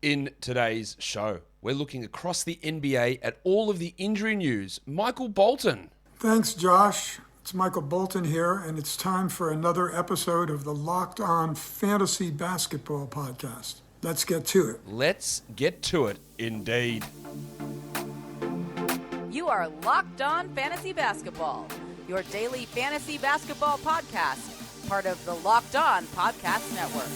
In today's show, we're looking across the NBA at all of the injury news. Michael Bolton. Thanks, Josh. It's Michael Bolton here, and it's time for another episode of the Locked On Fantasy Basketball Podcast. Let's get to it. Let's get to it, indeed. You are Locked On Fantasy Basketball, your daily fantasy basketball podcast, part of the Locked On Podcast Network.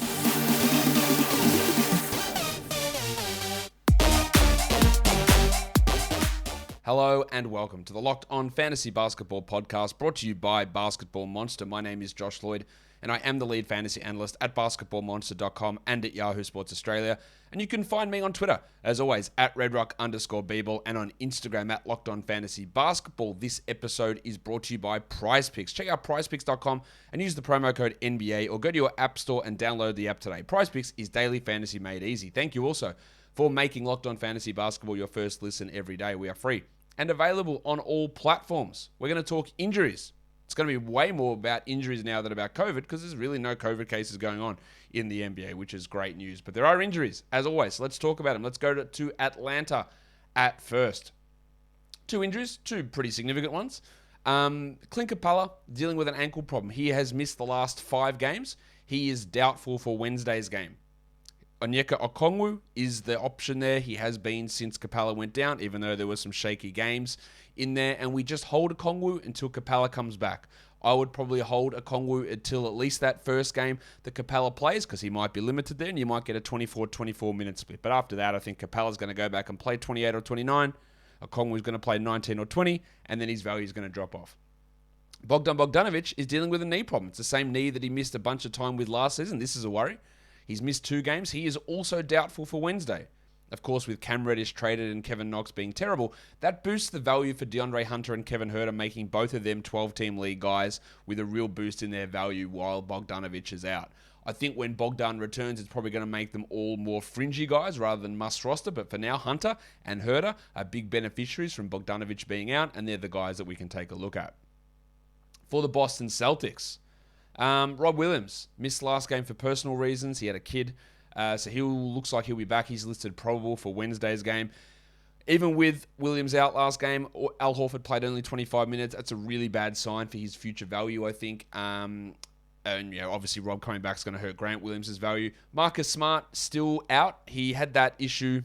Hello and welcome to the Locked On Fantasy Basketball Podcast, brought to you by Basketball Monster. My name is Josh Lloyd, and I am the lead fantasy analyst at basketballmonster.com and at Yahoo Sports Australia. And you can find me on Twitter, as always, at redrock_Beeble, and on Instagram at Locked On Fantasy Basketball. This episode is brought to you by PrizePicks. Check out PrizePicks.com and use the promo code NBA, or go to your app store and download the app today. PrizePicks is daily fantasy made easy. Thank you also for making Locked On Fantasy Basketball your first listen every day. We are free and available on all platforms. We're going to talk injuries. It's going to be way more about injuries now than about COVID, because there's really no COVID cases going on in the NBA, which is great news. But there are injuries, as always. Let's talk about them. Let's go to Atlanta at first. Two injuries, two pretty significant ones. Clint Capella dealing with an ankle problem. He has missed the last 5 games. He is doubtful for Wednesday's game. Onyeka Okongwu is the option there. He has been since Capella went down, even though there were some shaky games in there. And we just hold Okongwu until Capella comes back. I would probably hold Okongwu until at least that first game that Capella plays, because he might be limited there and you might get a 24 minute split. But after that, I think Capella's going to go back and play 28 or 29. Okongwu's going to play 19 or 20, and then his value is going to drop off. Bogdan Bogdanovic is dealing with a knee problem. It's the same knee that he missed a bunch of time with last season. This is a worry. He's missed 2 games. He is also doubtful for Wednesday. Of course, with Cam Reddish traded and Kevin Knox being terrible, that boosts the value for DeAndre Hunter and Kevin Huerter, making both of them 12-team league guys with a real boost in their value while Bogdanovic is out. I think when Bogdan returns, it's probably going to make them all more fringy guys rather than must roster. But for now, Hunter and Huerter are big beneficiaries from Bogdanovic being out, and they're the guys that we can take a look at. For the Boston Celtics, Rob Williams missed last game for personal reasons. He had a kid, so he looks like he'll be back. He's listed probable for Wednesday's game. Even with Williams out last game, Al Horford played only 25 minutes. That's a really bad sign for his future value, I think. And obviously Rob coming back is going to hurt Grant Williams' value. Marcus Smart still out. He had that issue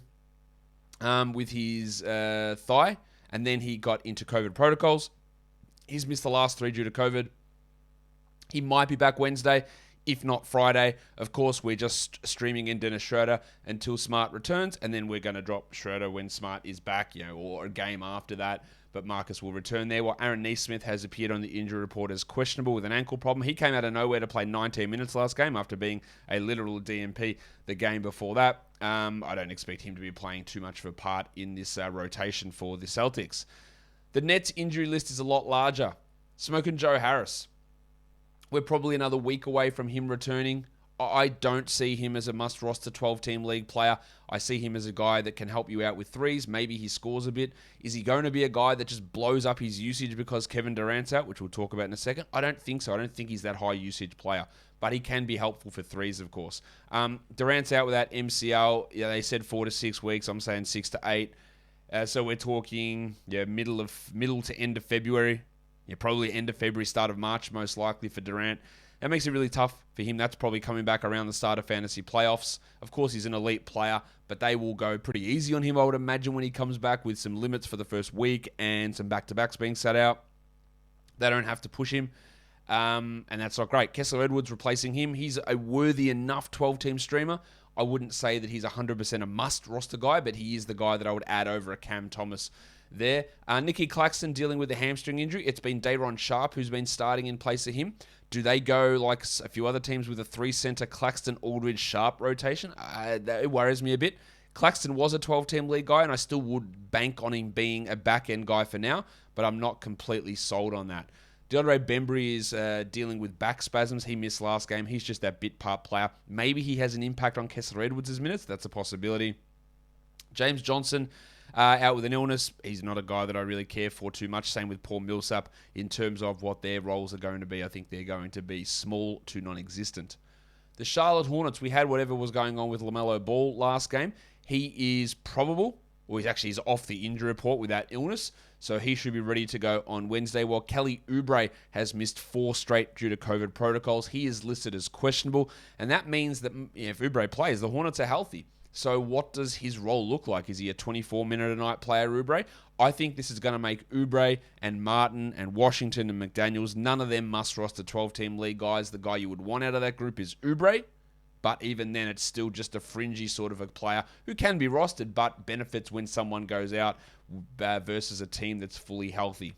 with his thigh, and then he got into COVID protocols. He's missed the last 3 due to COVID. He might be back Wednesday, if not Friday. Of course, we're just streaming in Dennis Schroeder until Smart returns, and then we're going to drop Schroeder when Smart is back, or a game after that. But Marcus will return there, while Aaron Nesmith has appeared on the injury report as questionable with an ankle problem. He came out of nowhere to play 19 minutes last game after being a literal DNP the game before that. I don't expect him to be playing too much of a part in this rotation for the Celtics. The Nets injury list is a lot larger. Smoking Joe Harris. We're probably another week away from him returning. I don't see him as a must-roster 12-team league player. I see him as a guy that can help you out with threes. Maybe he scores a bit. Is he going to be a guy that just blows up his usage because Kevin Durant's out, which we'll talk about in a second? I don't think so. I don't think he's that high-usage player. But he can be helpful for threes, of course. Durant's out with that MCL. Yeah, they said 4 to 6 weeks. I'm saying 6 to 8. So we're talking middle to end of February. Probably end of February, start of March, most likely for Durant. That makes it really tough for him. That's probably coming back around the start of fantasy playoffs. Of course, he's an elite player, but they will go pretty easy on him, I would imagine, when he comes back, with some limits for the first week and some back-to-backs being set out. They don't have to push him, and that's not great. Kessler Edwards replacing him. He's a worthy enough 12-team streamer. I wouldn't say that he's 100% a must-roster guy, but he is the guy that I would add over a Cam Thomas there. Nicky Claxton dealing with a hamstring injury. It's been Day'Ron Sharpe who's been starting in place of him. Do they go like a few other teams with a 3-center Claxton, Aldridge, Sharpe rotation? That worries me a bit. Claxton was a 12-team league guy, and I still would bank on him being a back-end guy for now, but I'm not completely sold on that. DeAndre Bembry is dealing with back spasms. He missed last game. He's just that bit part player. Maybe he has an impact on Kessler Edwards' minutes. That's a possibility. James Johnson out with an illness. He's not a guy that I really care for too much. Same with Paul Millsap in terms of what their roles are going to be. I think they're going to be small to non-existent. The Charlotte Hornets, we had whatever was going on with LaMelo Ball last game. He is probable, or he's off the injury report with that illness, so he should be ready to go on Wednesday, while Kelly Oubre has missed 4 straight due to COVID protocols. He is listed as questionable, and that means that if Oubre plays, the Hornets are healthy. So what does his role look like? Is he a 24-minute-a-night player, Oubre? I think this is going to make Oubre and Martin and Washington and McDaniels, none of them must-roster 12-team league guys. The guy you would want out of that group is Oubre, but even then it's still just a fringy sort of a player who can be rostered but benefits when someone goes out versus a team that's fully healthy.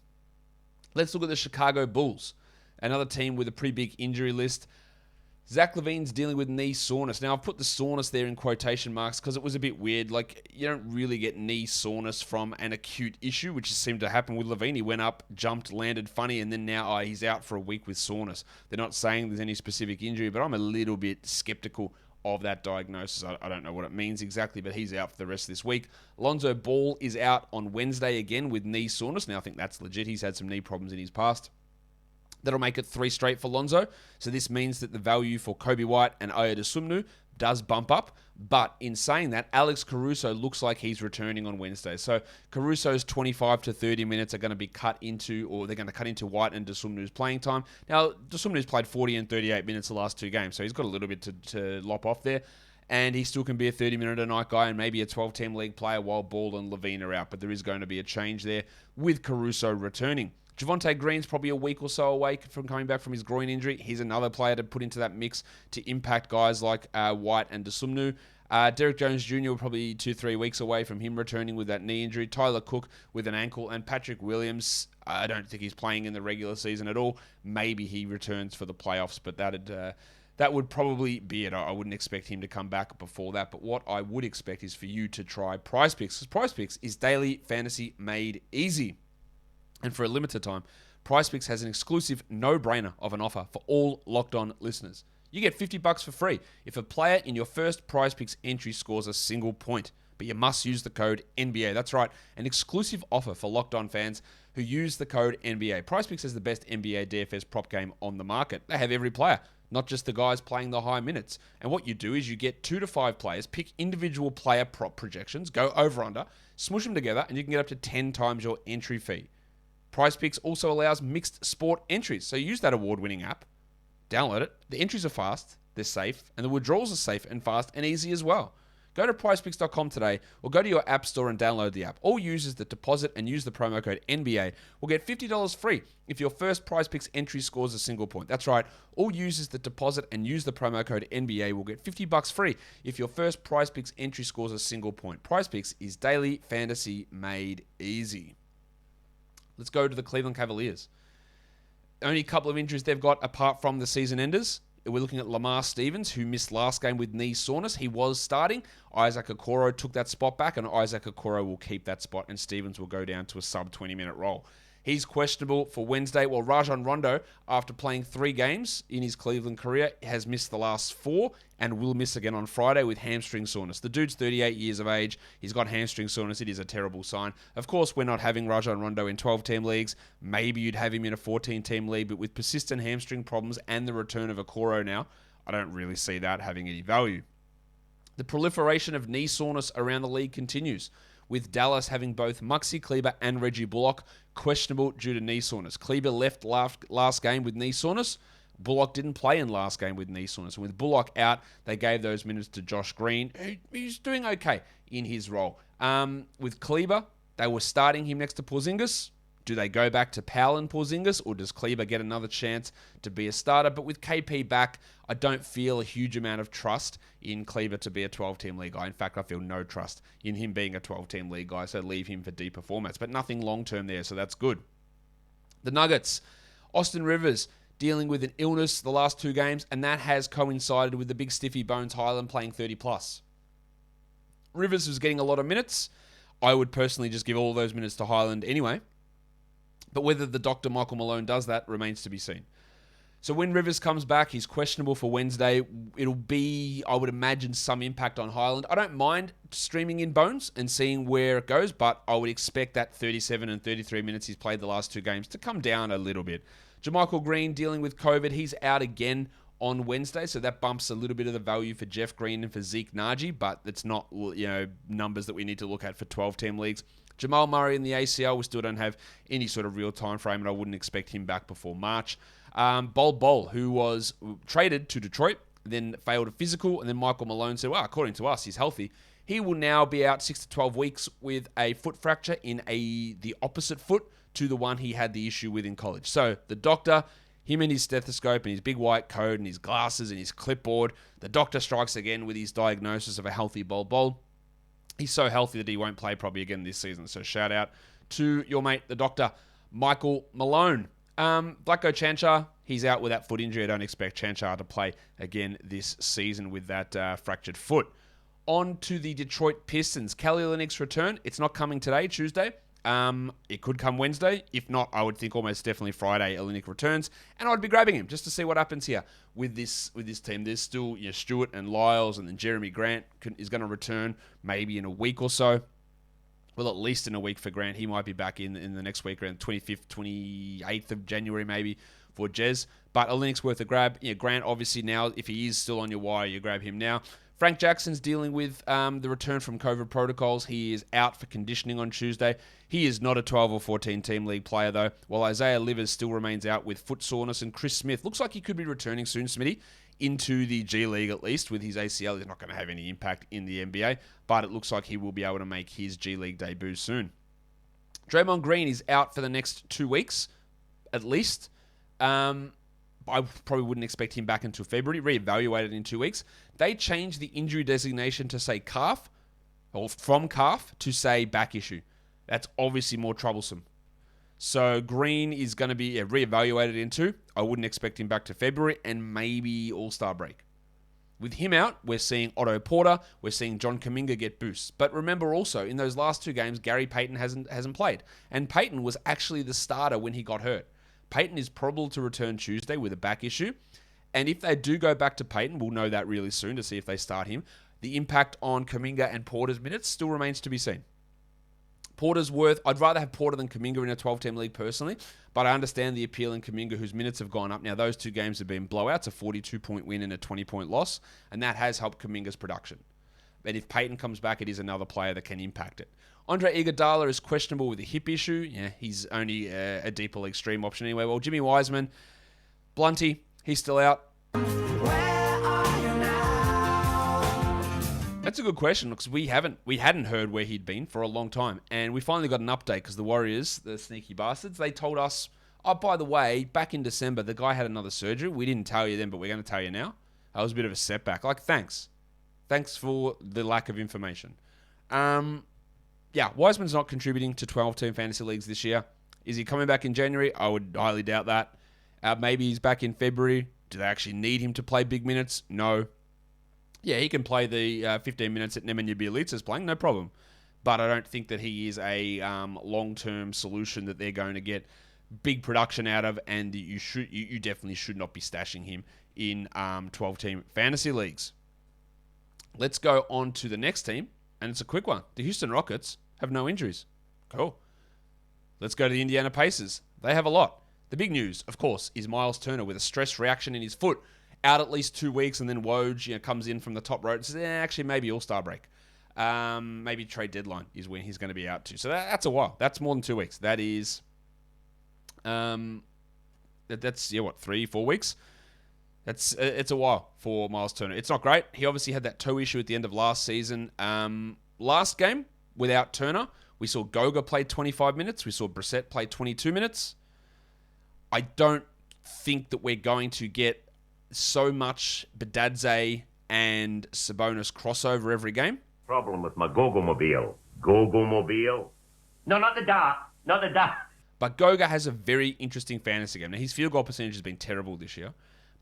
Let's look at the Chicago Bulls, another team with a pretty big injury list. Zach LaVine's dealing with knee soreness. Now, I've put the soreness there in quotation marks because it was a bit weird. Like, you don't really get knee soreness from an acute issue, which seemed to happen with LaVine. He went up, jumped, landed funny, and then now he's out for a week with soreness. They're not saying there's any specific injury, but I'm a little bit skeptical of that diagnosis. I don't know what it means exactly, but he's out for the rest of this week. Lonzo Ball is out on Wednesday again with knee soreness. Now, I think that's legit. He's had some knee problems in his past. That'll make it 3 straight for Lonzo. So this means that the value for Kobe White and Ayo Dosunmu does bump up. But in saying that, Alex Caruso looks like he's returning on Wednesday. So Caruso's 25 to 30 minutes are going to be cut into, or they're going to cut into White and Dosunmu's playing time. Now, Dosunmu's played 40 and 38 minutes the last 2 games, so he's got a little bit to lop off there. And he still can be a 30-minute-a-night guy and maybe a 12-team league player while Ball and LaVine are out. But there is going to be a change there with Caruso returning. Javonte Green's probably a week or so away from coming back from his groin injury. He's another player to put into that mix to impact guys like White and Dosunmu. Derek Jones Jr. probably 2-3 weeks away from him returning with that knee injury. Tyler Cook with an ankle. And Patrick Williams, I don't think he's playing in the regular season at all. Maybe he returns for the playoffs, but that would probably be it. I wouldn't expect him to come back before that. But what I would expect is for you to try Prize Picks, because Prize Picks is daily fantasy made easy. And for a limited time, PrizePicks has an exclusive no-brainer of an offer for all Locked On listeners. You get $50 for free if a player in your first PrizePicks entry scores a single point, but you must use the code NBA. That's right, an exclusive offer for Locked On fans who use the code NBA. PrizePicks is the best NBA DFS prop game on the market. They have every player, not just the guys playing the high minutes. And what you do is you get 2 to 5 players, pick individual player prop projections, go over-under, smush them together, and you can get up to 10 times your entry fee. PrizePicks also allows mixed sport entries, so use that award-winning app, download it. The entries are fast, they're safe, and the withdrawals are safe and fast and easy as well. Go to prizepicks.com today or go to your app store and download the app. All users that deposit and use the promo code NBA will get $50 free if your first PrizePicks entry scores a single point. That's right, all users that deposit and use the promo code NBA will get $50 free if your first PrizePicks entry scores a single point. PrizePicks is daily fantasy made easy. Let's go to the Cleveland Cavaliers. Only a couple of injuries they've got apart from the season enders. We're looking at Lamar Stevens, who missed last game with knee soreness. He was starting. Isaac Okoro took that spot back, and Isaac Okoro will keep that spot, and Stevens will go down to a sub-20-minute role. He's questionable for Wednesday, while Rajon Rondo, after playing 3 games in his Cleveland career, has missed the last 4 and will miss again on Friday with hamstring soreness. The dude's 38 years of age. He's got hamstring soreness. It is a terrible sign. Of course, we're not having Rajon Rondo in 12-team leagues. Maybe you'd have him in a 14-team league, but with persistent hamstring problems and the return of Okoro now, I don't really see that having any value. The proliferation of knee soreness around the league continues, with Dallas having both Maxi Kleber and Reggie Bullock questionable due to knee soreness. Kleber left last game with knee soreness. Bullock didn't play in last game with knee soreness. And with Bullock out, they gave those minutes to Josh Green, who's doing okay in his role. With Kleber, they were starting him next to Porzingis. Do they go back to Powell and Porzingis, or does Kleber get another chance to be a starter? But with KP back, I don't feel a huge amount of trust in Kleber to be a 12-team league guy. In fact, I feel no trust in him being a 12-team league guy, so leave him for deeper formats. But nothing long-term there, so that's good. The Nuggets, Austin Rivers dealing with an illness the last 2 games, and that has coincided with the big stiffy Bones Highland playing 30+. Rivers was getting a lot of minutes. I would personally just give all those minutes to Highland anyway. But whether the Dr. Michael Malone does that remains to be seen. So when Rivers comes back, he's questionable for Wednesday. It'll be, I would imagine, some impact on Highland. I don't mind streaming in Bones and seeing where it goes, but I would expect that 37 and 33 minutes he's played the last 2 games to come down a little bit. JaMychal Green dealing with COVID. He's out again on Wednesday, so that bumps a little bit of the value for Jeff Green and for Zeke Nagy, but it's not, numbers that we need to look at for 12-team leagues. Jamal Murray in the ACL, we still don't have any sort of real time frame, and I wouldn't expect him back before March. Bol, who was traded to Detroit, then failed a physical, and then Michael Malone said, well, according to us, he's healthy. He will now be out 6 to 12 weeks with a foot fracture in the opposite foot to the one he had the issue with in college. So the doctor, him and his stethoscope and his big white coat and his glasses and his clipboard, the doctor strikes again with his diagnosis of a healthy Bol. He's so healthy that he won't play probably again this season. So shout out to your mate, the doctor, Michael Malone. Blacko Chanchar, he's out with that foot injury. I don't expect Chanchar to play again this season with that fractured foot. On to the Detroit Pistons. Kelly Olynyk's return. It's not coming today, Tuesday. It could come Wednesday. If not, I would think almost definitely Friday Olynyk returns, and I'd be grabbing him just to see what happens here with this team. There's still Stewart and Lyles, and then Jeremy Grant is going to return maybe in a week or so. Well, at least in a week for Grant. He might be back in the next week, around 25th, 28th of January maybe for Jez. But Olynyk's worth a grab. Grant, obviously now, if he is still on your wire, you grab him now. Frank Jackson's dealing with the return from COVID protocols. He is out for conditioning on Tuesday. He is not a 12 or 14 team league player, though, while Isaiah Livers still remains out with foot soreness, and Chris Smith looks like he could be returning soon, Smitty, into the G League at least. With his ACL, he's not going to have any impact in the NBA, but it looks like he will be able to make his G League debut soon. Draymond Green is out for the next 2 weeks, at least. I probably wouldn't expect him back until February, reevaluated in 2 weeks. They changed the injury designation to say calf, or from calf to say back issue. That's obviously more troublesome. So Green is going to be reevaluated into. I wouldn't expect him back to February and maybe All-Star break. With him out, we're seeing Otto Porter, we're seeing John Kuminga get boosts. But remember also, in those last 2 games, Gary Payton hasn't played. And Payton was actually the starter when he got hurt. Payton is probable to return Tuesday with a back issue. And if they do go back to Payton, we'll know that really soon to see if they start him. The impact on Kuminga and Porter's minutes still remains to be seen. I'd rather have Porter than Kuminga in a 12-team league personally, but I understand the appeal in Kuminga, whose minutes have gone up. Now, those 2 games have been blowouts, a 42-point win and a 20-point loss, and that has helped Kuminga's production. But if Payton comes back, it is another player that can impact it. Andre Iguodala is questionable with a hip issue. Yeah, he's only a deeper league stream option anyway. Well, Jimmy Wiseman, Blunty, he's still out. That's a good question because we hadn't heard where he'd been for a long time, and we finally got an update because the Warriors, the sneaky bastards, they told us, oh, by the way, back in December, the guy had another surgery. We didn't tell you then, but we're going to tell you now. That was a bit of a setback. Thanks for the lack of information. Wiseman's not contributing to 12-team fantasy leagues this year. Is he coming back in January? I would highly doubt that. Maybe he's back in February. Do they actually need him to play big minutes? No. Yeah, he can play the 15 minutes that Nemanja Bjelica's playing, no problem. But I don't think that he is a long-term solution that they're going to get big production out of, and you definitely should not be stashing him in 12-team fantasy leagues. Let's go on to the next team, and it's a quick one. The Houston Rockets have no injuries. Cool. Let's go to the Indiana Pacers. They have a lot. The big news, of course, is Miles Turner with a stress reaction in his foot. Out at least 2 weeks, and then Woj comes in from the top rope and says, actually, maybe All-Star break. Maybe trade deadline is when he's going to be out too. So that's a while. That's more than 2 weeks. That is, that's 3-4 weeks. It's a while for Miles Turner. It's not great. He obviously had that toe issue at the end of last season. Last game, without Turner, we saw Goga play 25 minutes. We saw Brissett play 22 minutes. I don't think that we're going to get so much Badadze and Sabonis crossover every game. Problem with my Gogo-mobile. Gogo-mobile? No, not the dark. Not the dark. But Goga has a very interesting fantasy game. Now, his field goal percentage has been terrible this year,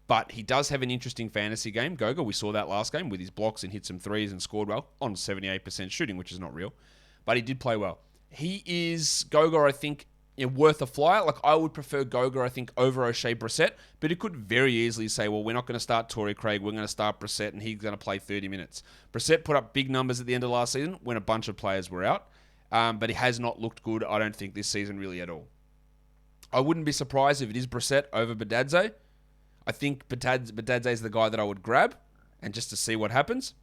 but he does have an interesting fantasy game. Goga, we saw that last game with his blocks and hit some threes and scored well on 78% shooting, which is not real, but he did play well. He is, Goga, I think, worth a flyer. I would prefer Goga, I think, over O'Shea Brissett, but it could very easily say, well, we're not going to start Torrey Craig, we're going to start Brissett, and he's going to play 30 minutes. Brissett put up big numbers at the end of last season when a bunch of players were out, but he has not looked good, I don't think, this season really at all. I wouldn't be surprised if it is Brissett over Badadze. I think Bitadze is the guy that I would grab and just to see what happens.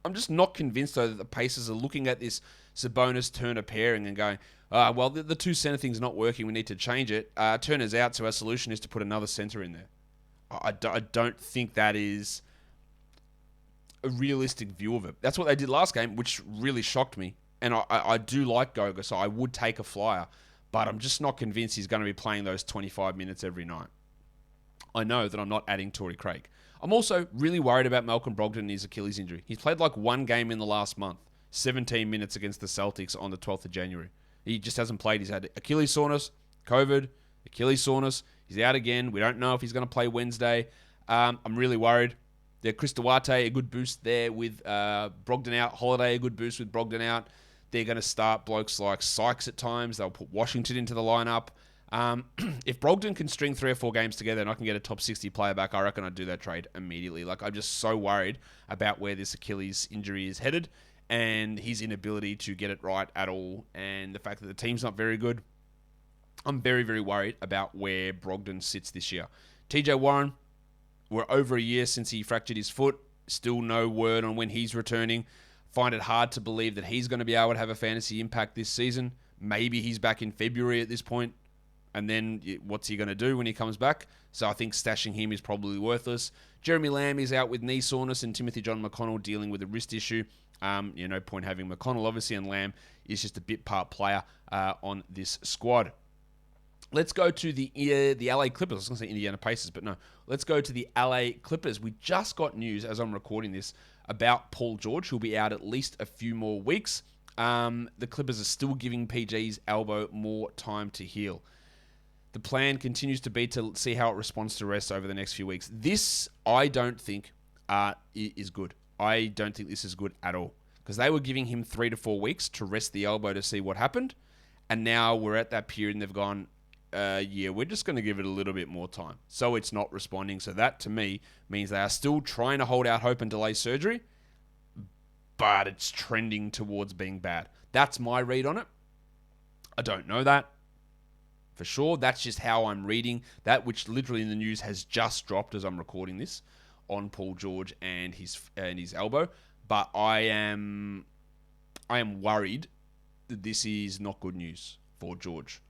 I'm just not convinced, though, that the Pacers are looking at this Sabonis-Turner pairing and going, well, the two center thing's not working. We need to change it. Turner's out, so our solution is to put another center in there. I don't think that is a realistic view of it. That's what they did last game, which really shocked me. And I do like Goga, so I would take a flyer. But I'm just not convinced he's going to be playing those 25 minutes every night. I know that I'm not adding Torrey Craig. I'm also really worried about Malcolm Brogdon and his Achilles injury. He's played like one game in the last month, 17 minutes against the Celtics on the 12th of January. He just hasn't played. He's had Achilles soreness, COVID, Achilles soreness. He's out again. We don't know if he's going to play Wednesday. I'm really worried. Chris Duarte, a good boost there with Brogdon out. Holiday, a good boost with Brogdon out. They're going to start blokes like Sykes at times. They'll put Washington into the lineup. If Brogdon can string 3 or 4 games together and I can get a top 60 player back, I reckon I'd do that trade immediately. Like, I'm just so worried about where this Achilles injury is headed and his inability to get it right at all, and the fact that the team's not very good. I'm very, very worried about where Brogdon sits this year. TJ Warren, we're over a year since he fractured his foot. Still no word on when he's returning. Find it hard to believe that he's going to be able to have a fantasy impact this season. Maybe he's back in February at this point. And then what's he going to do when he comes back? So I think stashing him is probably worthless. Jeremy Lamb is out with knee soreness, and Timothy John McConnell dealing with a wrist issue. No point having McConnell, obviously, and Lamb is just a bit part player on this squad. Let's go to the LA Clippers. I was going to say Indiana Pacers, but no. Let's go to the LA Clippers. We just got news, as I'm recording this, about Paul George, who'll be out at least a few more weeks. The Clippers are still giving PG's elbow more time to heal. The plan continues to be to see how it responds to rest over the next few weeks. This, I don't think, is good. I don't think this is good at all. Because they were giving him 3 to 4 weeks to rest the elbow to see what happened. And now we're at that period and they've gone, we're just going to give it a little bit more time. So it's not responding. So that, to me, means they are still trying to hold out hope and delay surgery. But it's trending towards being bad. That's my read on it. I don't know that for sure. That's just how I'm reading that, which literally in the news has just dropped as I'm recording this on Paul George and his elbow. But I am worried that this is not good news for George.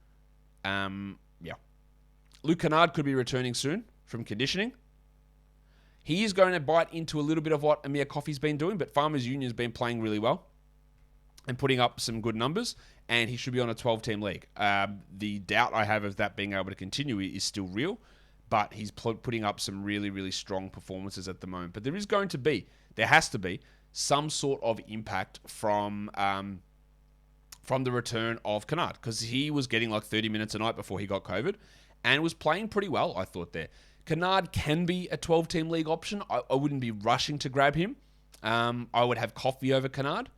Luke Kennard could be returning soon from conditioning. He is going to bite into a little bit of what Amir Coffey's been doing, but Farmers Union's been playing really well and putting up some good numbers, and he should be on a 12-team league. The doubt I have of that being able to continue is still real, but he's putting up some really, really strong performances at the moment. But there has to be some sort of impact from the return of Kennard, because he was getting like 30 minutes a night before he got COVID and was playing pretty well, I thought there. Kennard can be a 12-team league option. I wouldn't be rushing to grab him. I would have Coffey over Kennard.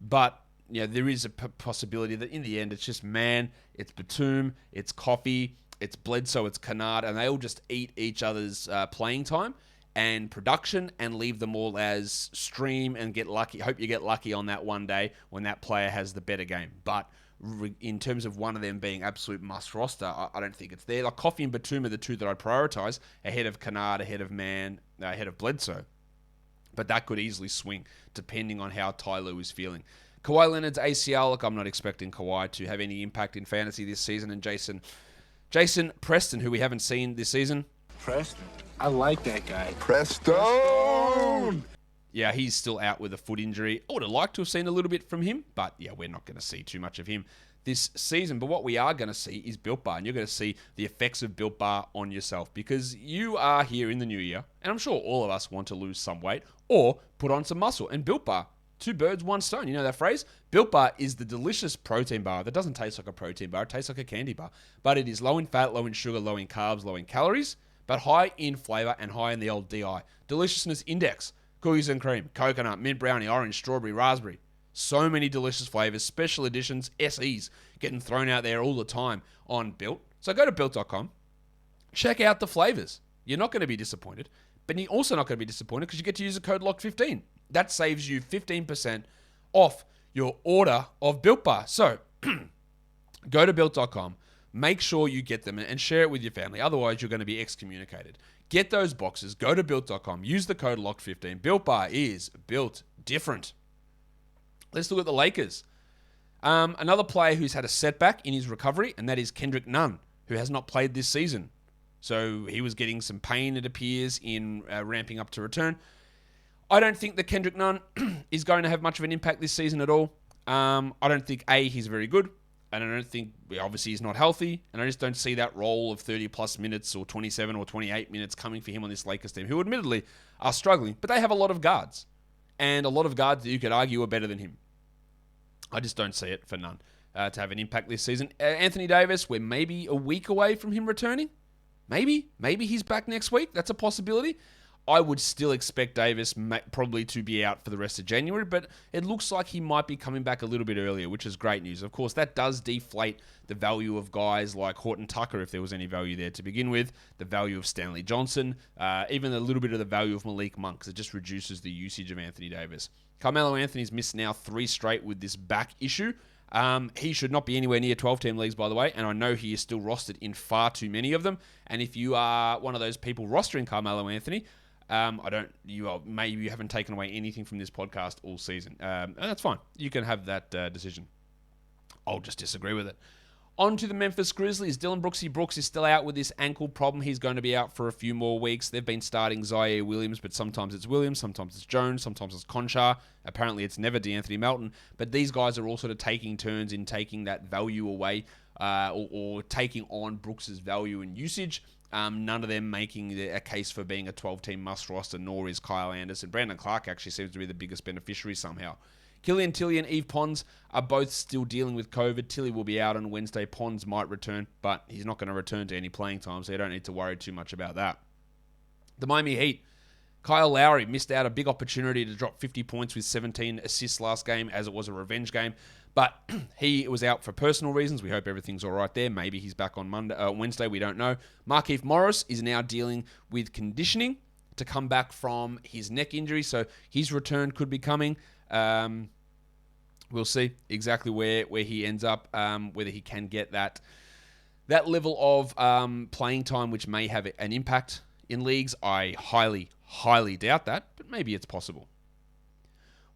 But there is a possibility that in the end, it's just it's Batum, it's Coffey, it's Bledsoe, it's Kennard, and they all just eat each other's playing time and production and leave them all as stream and get lucky. Hope you get lucky on that one day when that player has the better game. But in terms of one of them being absolute must roster, I don't think it's there. Like Coffey and Batum are the two that I'd prioritize ahead of Kennard, ahead of Bledsoe. But that could easily swing depending on how Ty Lue is feeling. Kawhi Leonard's ACL, look, I'm not expecting Kawhi to have any impact in fantasy this season. And Jason Preston, who we haven't seen this season. Preston? I like that guy. Preston! Yeah, he's still out with a foot injury. I would have liked to have seen a little bit from him, but we're not going to see too much of him this season. But what we are going to see is Built Bar, and you're going to see the effects of Built Bar on yourself, because you are here in the new year, and I'm sure all of us want to lose some weight or put on some muscle. And Built Bar, 2 birds, 1 stone. You know that phrase? Built Bar is the delicious protein bar that doesn't taste like a protein bar. It tastes like a candy bar. But it is low in fat, low in sugar, low in carbs, low in calories, but high in flavor and high in the old DI. Deliciousness index. Cookies and cream, coconut, mint brownie, orange, strawberry, raspberry. So many delicious flavors, special editions, SEs getting thrown out there all the time on Built. So go to Built.com, check out the flavors. You're not going to be disappointed, but you're also not going to be disappointed because you get to use the code LOCK15. That saves you 15% off your order of Built Bar. So go to Built.com, make sure you get them and share it with your family. Otherwise, you're going to be excommunicated. Get those boxes. Go to Built.com. Use the code LOCKED15. Built Bar is built different. Let's look at the Lakers. Another player who's had a setback in his recovery, and that is Kendrick Nunn, who has not played this season. So he was getting some pain, it appears, in ramping up to return. I don't think that Kendrick Nunn is going to have much of an impact this season at all. I don't think, he's very good. And I don't think, obviously, he's not healthy. And I just don't see that role of 30-plus minutes or 27 or 28 minutes coming for him on this Lakers team, who admittedly are struggling. But they have a lot of guards. And a lot of guards that you could argue are better than him. I just don't see it for Nunn to have an impact this season. Anthony Davis, we're maybe a week away from him returning. Maybe he's back next week. That's a possibility. I would still expect Davis probably to be out for the rest of January, but it looks like he might be coming back a little bit earlier, which is great news. Of course, that does deflate the value of guys like Horton Tucker, if there was any value there to begin with, the value of Stanley Johnson, even a little bit of the value of Malik Monk, because it just reduces the usage of Anthony Davis. Carmelo Anthony's missed now 3 straight with this back issue. He should not be anywhere near 12-team leagues, by the way, and I know he is still rostered in far too many of them. And if you are one of those people rostering Carmelo Anthony, maybe you haven't taken away anything from this podcast all season. And that's fine. You can have that decision. I'll just disagree with it. On to the Memphis Grizzlies. Dylan Brooks is still out with this ankle problem. He's going to be out for a few more weeks. They've been starting Zaire Williams, but sometimes it's Williams, sometimes it's Jones, sometimes it's Conchar. Apparently it's never DeAnthony Melton. But these guys are all sort of taking turns in taking that value away or taking on Brooks's value and usage. None of them making a case for being a 12-team must roster, nor is Kyle Anderson. Brandon Clark actually seems to be the biggest beneficiary somehow. Killian Tilly and Yves Pons are both still dealing with COVID. Tilly will be out on Wednesday. Pons might return, but he's not going to return to any playing time, so you don't need to worry too much about that. The Miami Heat. Kyle Lowry missed out a big opportunity to drop 50 points with 17 assists last game, as it was a revenge game. But he was out for personal reasons. We hope everything's all right there. Maybe he's back on Wednesday. We don't know. Markieff Morris is now dealing with conditioning to come back from his neck injury, so his return could be coming. We'll see exactly where he ends up, whether he can get that level of playing time, which may have an impact in leagues. I highly, highly doubt that, but maybe it's possible.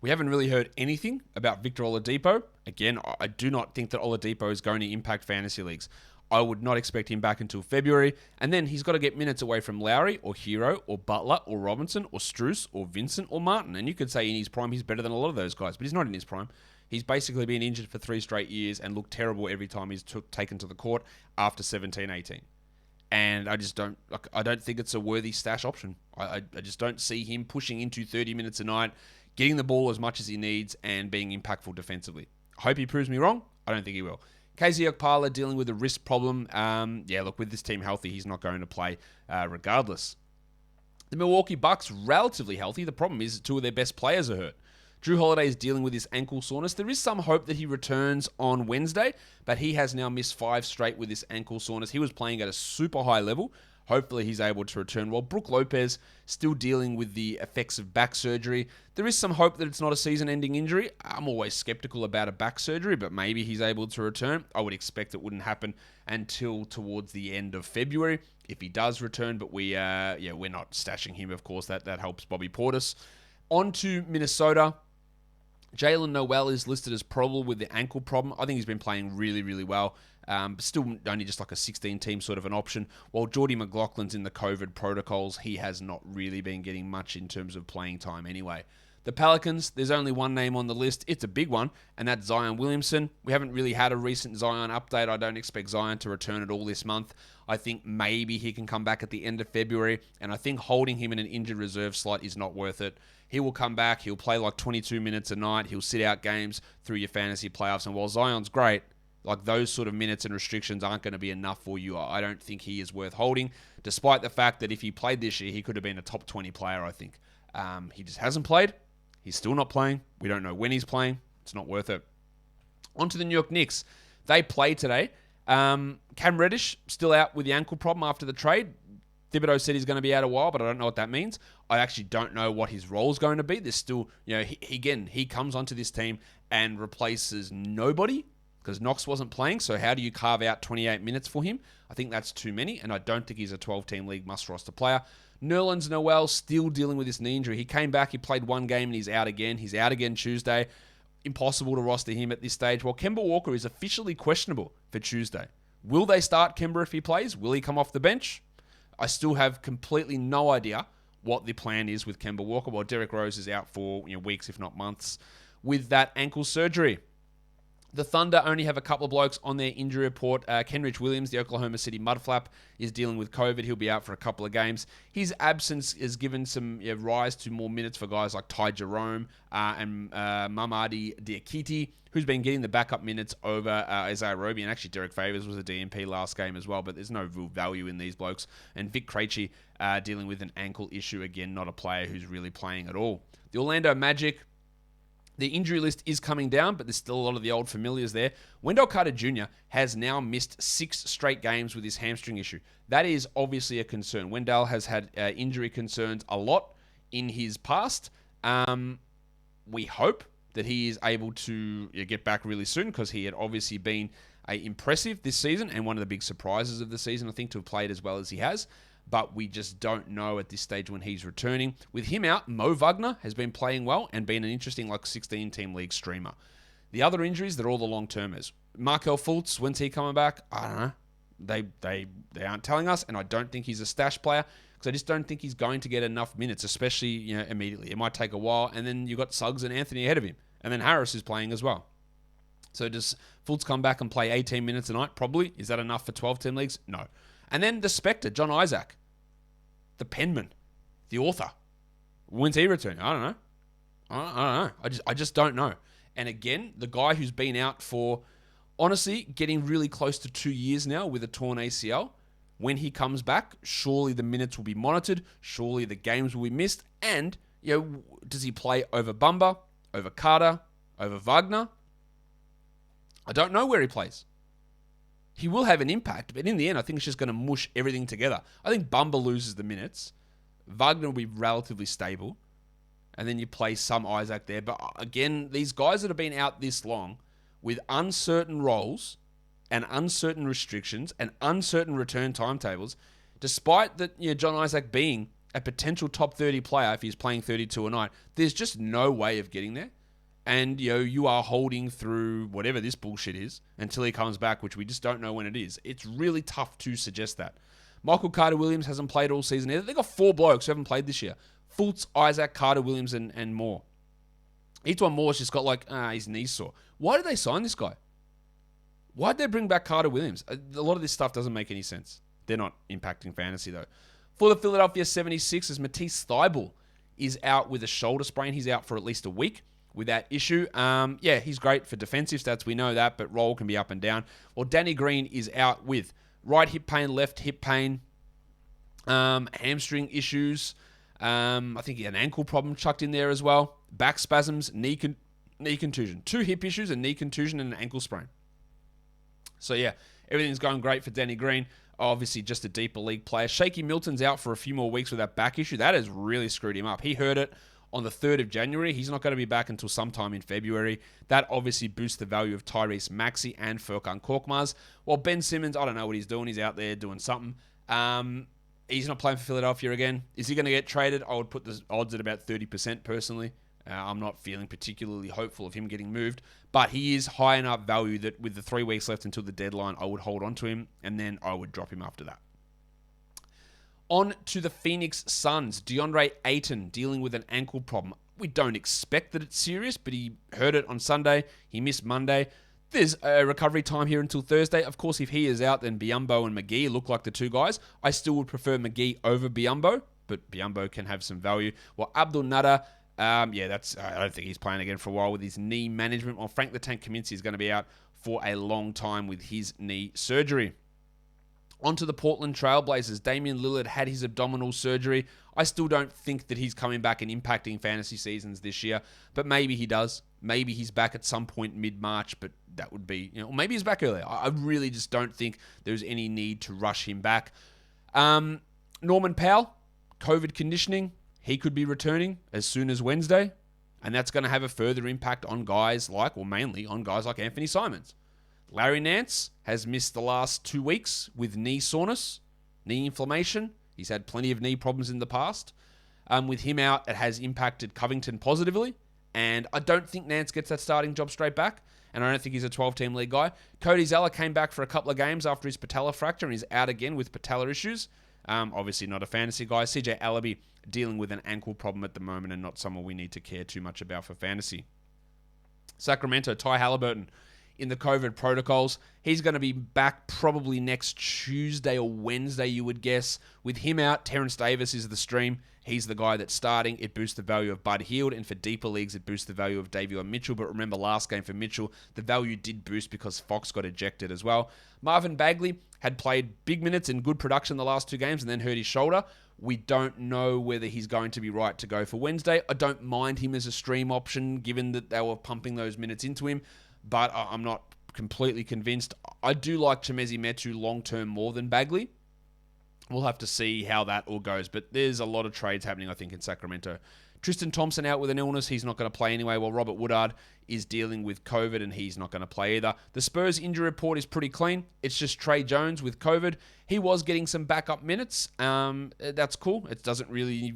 We haven't really heard anything about Victor Oladipo. Again, I do not think that Oladipo is going to impact fantasy leagues. I would not expect him back until February, and then he's got to get minutes away from Lowry or Hero or Butler or Robinson or Strus or Vincent or Martin. And you could say in his prime he's better than a lot of those guys, but he's not in his prime. He's basically been injured for 3 straight years and looked terrible every time he's taken to the court after 17-18. And I don't think it's a worthy stash option. I just don't see him pushing into 30 minutes a night, getting the ball as much as he needs, and being impactful defensively. I hope he proves me wrong. I don't think he will. KZ Okpala dealing with a wrist problem. With this team healthy, he's not going to play regardless. The Milwaukee Bucks, relatively healthy. The problem is 2 of their best players are hurt. Drew Holiday is dealing with his ankle soreness. There is some hope that he returns on Wednesday, but he has now missed 5 straight with this ankle soreness. He was playing at a super high level. Hopefully he's able to return. While Brook Lopez still dealing with the effects of back surgery. There is some hope that it's not a season-ending injury. I'm always skeptical about a back surgery, but maybe he's able to return. I would expect it wouldn't happen until towards the end of February if he does return, but we're not stashing him, of course. That helps Bobby Portis. On to Minnesota. Jalen Noel is listed as probable with the ankle problem. I think he's been playing really, really well. But still only just like a 16-team sort of an option. While Jordy McLaughlin's in the COVID protocols, he has not really been getting much in terms of playing time anyway. The Pelicans, there's only one name on the list. It's a big one, and that's Zion Williamson. We haven't really had a recent Zion update. I don't expect Zion to return at all this month. I think maybe he can come back at the end of February, and I think holding him in an injured reserve slot is not worth it. He will come back. He'll play like 22 minutes a night. He'll sit out games through your fantasy playoffs, and while Zion's great, like those sort of minutes and restrictions aren't going to be enough for you. I don't think he is worth holding, despite the fact that if he played this year, he could have been a top 20 player, I think. He just hasn't played. He's still not playing. We don't know when he's playing. It's not worth it. On to the New York Knicks. They play today. Cam Reddish still out with the ankle problem after the trade. Thibodeau said he's going to be out a while, but I don't know what that means. I actually don't know what his role is going to be. There's still, he comes onto this team and replaces nobody. because Knox wasn't playing, so how do you carve out 28 minutes for him? I think that's too many, and I don't think he's a 12-team league must-roster player. Nerlens Noel still dealing with this knee injury. He came back, he played one game, and he's out again. He's out again Tuesday. Impossible to roster him at this stage. Well, Kemba Walker is officially questionable for Tuesday. Will they start Kemba if he plays? Will he come off the bench? I still have completely no idea what the plan is with Kemba Walker. Well, Derrick Rose is out for weeks, if not months, with that ankle surgery. The Thunder only have a couple of blokes on their injury report. Kenrich Williams, the Oklahoma City Mudflap, is dealing with COVID. He'll be out for a couple of games. His absence has given some rise to more minutes for guys like Ty Jerome and Mamadi Diakite, who's been getting the backup minutes over Isaiah Roby. And actually, Derek Favors was a DNP last game as well, but there's no real value in these blokes. And Vic Krejci dealing with an ankle issue. Again, not a player who's really playing at all. The Orlando Magic, the injury list is coming down, but there's still a lot of the old familiars there. Wendell Carter Jr. has now missed 6 straight games with his hamstring issue. That is obviously a concern. Wendell has had injury concerns a lot in his past. We hope that he is able to get back really soon, because he had obviously been impressive this season and one of the big surprises of the season, I think, to have played as well as he has. But we just don't know at this stage when he's returning. With him out, Mo Wagner has been playing well and been an interesting 16-team league streamer. The other injuries, they're all the long-termers. Markelle Fultz, when's he coming back? I don't know. They aren't telling us, and I don't think he's a stash player, because I just don't think he's going to get enough minutes, especially immediately. It might take a while, and then you've got Suggs and Anthony ahead of him, and then Harris is playing as well. So does Fultz come back and play 18 minutes a night? Probably. Is that enough for 12-team leagues? No. And then the Spectre, John Isaac, the penman, the author. When's he returning? I don't know. I don't know. I just don't know. And again, the guy who's been out for, honestly, getting really close to 2 years now with a torn ACL, when he comes back, surely the minutes will be monitored. Surely the games will be missed. And, does he play over Bumba, over Carter, over Wagner? I don't know where he plays. He will have an impact, but in the end, I think it's just going to mush everything together. I think Bumba loses the minutes. Wagner will be relatively stable. And then you play some Isaac there. But again, these guys that have been out this long with uncertain roles and uncertain restrictions and uncertain return timetables, despite that, John Isaac being a potential top 30 player if he's playing 32 a night, there's just no way of getting there. And, you are holding through whatever this bullshit is until he comes back, which we just don't know when it is. It's really tough to suggest that. Michael Carter-Williams hasn't played all season either. They've got 4 blokes who haven't played this year. Fultz, Isaac, Carter-Williams, and Moore. Each Moore's just got his knee sore. Why did they sign this guy? Why did they bring back Carter-Williams? A lot of this stuff doesn't make any sense. They're not impacting fantasy, though. For the Philadelphia 76ers, Matisse Thybulle is out with a shoulder sprain. He's out for at least a week with that issue. He's great for defensive stats. We know that, but role can be up and down. Well, Danny Green is out with right hip pain, left hip pain, hamstring issues. I think he had an ankle problem chucked in there as well. Back spasms, knee contusion. 2 hip issues, a knee contusion, and an ankle sprain. So, everything's going great for Danny Green. Obviously, just a deeper league player. Shaky Milton's out for a few more weeks with that back issue. That has really screwed him up. He heard it on the 3rd of January. He's not going to be back until sometime in February. That obviously boosts the value of Tyrese Maxey and Furkan Korkmaz. While Ben Simmons, I don't know what he's doing. He's out there doing something. He's not playing for Philadelphia again. Is he going to get traded? I would put the odds at about 30% personally. I'm not feeling particularly hopeful of him getting moved, but he is high enough value that with the 3 weeks left until the deadline, I would hold on to him, and then I would drop him after that. On to the Phoenix Suns. DeAndre Ayton dealing with an ankle problem. We don't expect that it's serious, but he heard it on Sunday. He missed Monday. There's a recovery time here until Thursday. Of course, if he is out, then Biyombo and McGee look like the 2 guys. I still would prefer McGee over Biyombo, but Biyombo can have some value. Well, Abdul Nader, I don't think he's playing again for a while with his knee management. Well, Frank the Tank Kaminsky is going to be out for a long time with his knee surgery. On to the Portland Trailblazers. Damian Lillard had his abdominal surgery. I still don't think that he's coming back and impacting fantasy seasons this year, but maybe he does. Maybe he's back at some point mid-March, but that would be, maybe he's back earlier. I really just don't think there's any need to rush him back. Norman Powell, COVID conditioning. He could be returning as soon as Wednesday, and that's going to have a further impact on guys mainly on guys like Anthony Simons. Larry Nance has missed the last 2 weeks with knee soreness, knee inflammation. He's had plenty of knee problems in the past. With him out, it has impacted Covington positively. And I don't think Nance gets that starting job straight back. And I don't think he's a 12-team league guy. Cody Zeller came back for a couple of games after his patella fracture and he's out again with patella issues. Obviously not a fantasy guy. CJ Allaby dealing with an ankle problem at the moment and not someone we need to care too much about for fantasy. Sacramento, Ty Halliburton in the COVID protocols. He's going to be back probably next Tuesday or Wednesday, you would guess. With him out, Terrence Davis is the stream. He's the guy that's starting. It boosts the value of Bud Hield, and for deeper leagues, it boosts the value of Davion Mitchell. But remember, last game for Mitchell, the value did boost because Fox got ejected as well. Marvin Bagley had played big minutes and good production the last 2 games and then hurt his shoulder. We don't know whether he's going to be right to go for Wednesday. I don't mind him as a stream option, given that they were pumping those minutes into him, but I'm not completely convinced. I do like Chimezie Metu long-term more than Bagley. We'll have to see how that all goes, but there's a lot of trades happening, I think, in Sacramento. Tristan Thompson out with an illness. He's not going to play anyway, while Robert Woodard is dealing with COVID, and he's not going to play either. The Spurs injury report is pretty clean. It's just Trey Jones with COVID. He was getting some backup minutes. That's cool. It doesn't really,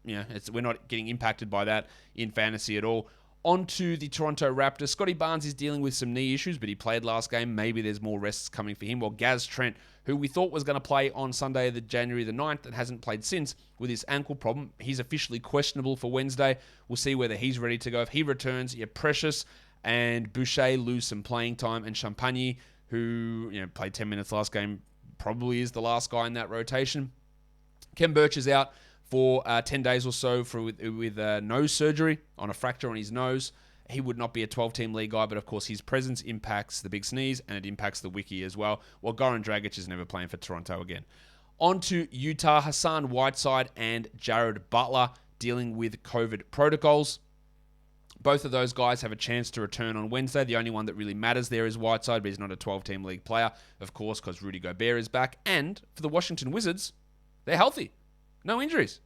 we're not getting impacted by that in fantasy at all. On to the Toronto Raptors. Scotty Barnes is dealing with some knee issues, but he played last game. Maybe there's more rests coming for him. While Gaz Trent, who we thought was going to play on Sunday, January the 9th, and hasn't played since with his ankle problem, he's officially questionable for Wednesday. We'll see whether he's ready to go. If he returns, Precious and Boucher lose some playing time, and Champagne, who played 10 minutes last game, probably is the last guy in that rotation. Ken Birch is out for 10 days or so with nose surgery on a fracture on his nose. He would not be a 12-team league guy, but of course his presence impacts the big sneeze and it impacts the wiki as well. While Goran Dragic is never playing for Toronto again. On to Utah, Hassan Whiteside and Jared Butler dealing with COVID protocols. Both of those guys have a chance to return on Wednesday. The only one that really matters there is Whiteside, but he's not a 12-team league player, of course, because Rudy Gobert is back. And for the Washington Wizards, they're healthy. No injuries.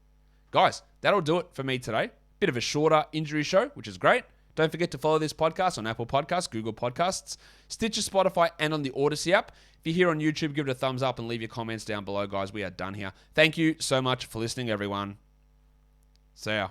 Guys, that'll do it for me today. Bit of a shorter injury show, which is great. Don't forget to follow this podcast on Apple Podcasts, Google Podcasts, Stitcher, Spotify, and on the Odyssey app. If you're here on YouTube, give it a thumbs up and leave your comments down below, guys. We are done here. Thank you so much for listening, everyone. See ya.